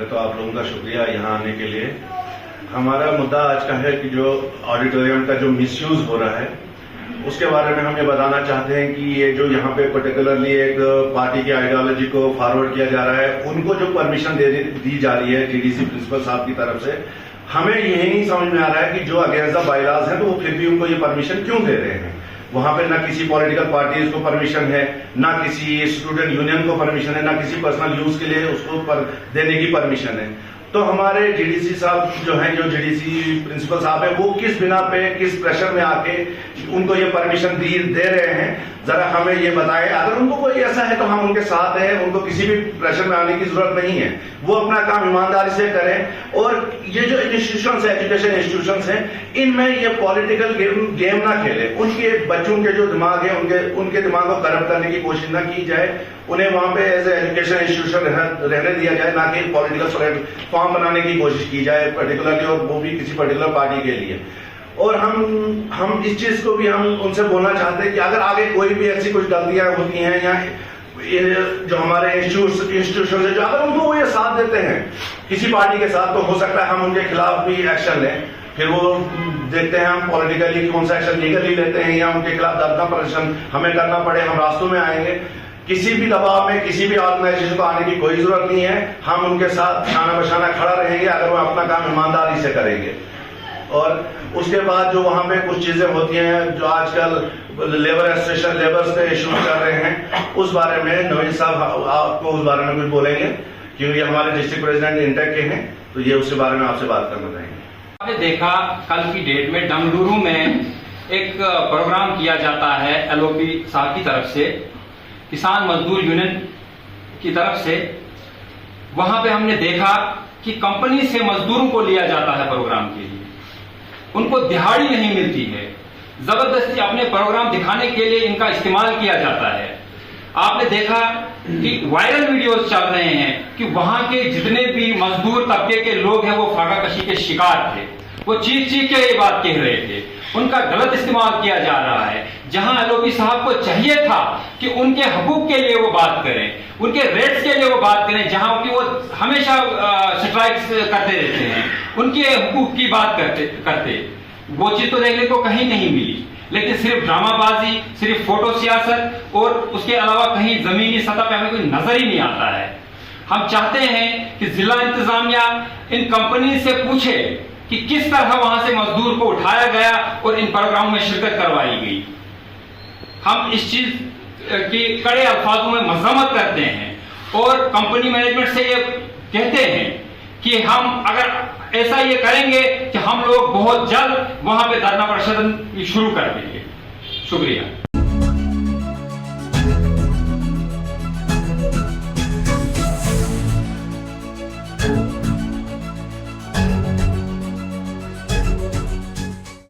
पहले तो आप लोगों का शुक्रिया यहाँ आने के लिए। हमारा मुद्दा आज का है कि जो ऑडिटोरियम का जो मिसयूज हो रहा है उसके बारे में हम ये बताना चाहते हैं कि ये जो यहाँ पे पर्टिकुलरली एक पार्टी की आइडियोलॉजी को फॉरवर्ड किया जा रहा है, उनको जो परमिशन दी जा रही है डीडीसी प्रिंसिपल साहब की तरफ से, हमें यही नहीं समझ में आ रहा है कि जो अगेंस्ट द बायलॉज है तो वो फिर भी उनको ये परमिशन क्यों दे रहे हैं। वहां पे ना किसी पॉलिटिकल पार्टीज को परमिशन है, ना किसी स्टूडेंट यूनियन को परमिशन है, ना किसी पर्सनल यूज के लिए उसको देने की परमिशन है। तो हमारे डीडीसी साहब जो हैं, जो डीडीसी प्रिंसिपल साहब है, वो किस बिना पे, किस प्रेशर में आके उनको ये परमिशन दे रहे हैं, जरा हमें ये बताएं। अगर उनको कोई ऐसा है तो हम उनके साथ हैं, उनको किसी भी प्रेशर में आने की जरूरत नहीं है, वो अपना काम ईमानदारी से करें। और ये जो इंस्टीट्यूशंस है, एजुकेशन इंस्टीट्यूशंस हैं, इनमें ये पॉलिटिकल गेम ना खेले। उनके बच्चों के जो दिमाग है, उनके दिमाग को करप्ट करने की कोशिश ना की जाए। उन्हें वहां पे एज ए एजुकेशन इंस्टीट्यूशन रहने दिया जाए, ना कि पॉलिटिकल प्लेटफॉर्म बनाने की कोशिश की जाए पर्टिकुलरली, और वो भी किसी पर्टिकुलर पार्टी के लिए। और हम इस चीज को भी हम उनसे बोलना चाहते हैं कि अगर आगे कोई भी ऐसी कुछ गलतियां होती हैं या जो हमारे इंस्टीट्यूशन है, जो अगर उनको वो ये साथ देते हैं किसी पार्टी के साथ, तो हो सकता है हम उनके खिलाफ भी एक्शन लें। फिर वो देखते हैं हम पॉलिटिकली कौन सा एक्शन लीगली लेते हैं, या उनके खिलाफ दर्द प्रदर्शन हमें करना पड़े, हम रास्तों में आएंगे। किसी भी दबाव में किसी भी ऑर्गेनाइजेशन को आने की कोई जरूरत नहीं है। हम उनके साथ शाना बशाना खड़ा रहेंगे अगर वो अपना काम ईमानदारी से करेंगे। और उसके बाद जो वहां पे कुछ चीजें होती हैं, जो आजकल लेबर एसोसिएशन लेबर्स पे इशू कर रहे हैं, उस बारे में नवीन साहब आपको उस बारे में कुछ बोलेंगे, क्योंकि हमारे डिस्ट्रिक्ट प्रेसिडेंट इंटेक के हैं, तो ये उसके बारे में आपसे बात करना चाहेंगे। आपने देखा कल की डेट में डंगलुरु में एक प्रोग्राम किया जाता है एलओपी साहब की तरफ से, किसान मजदूर यूनियन की तरफ से। वहां पे हमने देखा कि कंपनी से मजदूरों को लिया जाता है प्रोग्राम के लिए, उनको दिहाड़ी नहीं मिलती है, जबरदस्ती अपने प्रोग्राम दिखाने के लिए इनका इस्तेमाल किया जाता है। आपने देखा कि वायरल वीडियोस चल रहे हैं कि वहां के जितने भी मजदूर तबके के लोग हैं वो फाकाकशी के शिकार थे, वो चीख चीख के ये बात कह रहे थे, उनका गलत इस्तेमाल किया जा रहा है। जहां एलओपी साहब को चाहिए था कि उनके हकूक के लिए वो बात करें, उनके रेट्स के लिए वो बात करें, जहां कि वो हमेशा स्ट्राइक्स करते रहते हैं, उनके हकूक की बात करते वो चीज तो देखने को कहीं नहीं मिली। लेकिन सिर्फ ड्रामाबाजी, सिर्फ फोटो सियासत, और उसके अलावा कहीं जमीनी सतह पे हमें कोई नजर ही नहीं आता है। हम चाहते हैं कि जिला इंतजामिया इन कंपनी से पूछे कि किस तरह वहां से मजदूर को उठाया गया और इन प्रोग्राम में शिरकत करवाई गई। हम इस चीज की कड़े अल्फाजों में मजम्मत करते हैं और कंपनी मैनेजमेंट से ये कहते हैं कि हम अगर ऐसा ये करेंगे कि हम लोग बहुत जल्द वहां पे धरना प्रदर्शन शुरू कर देंगे। शुक्रिया।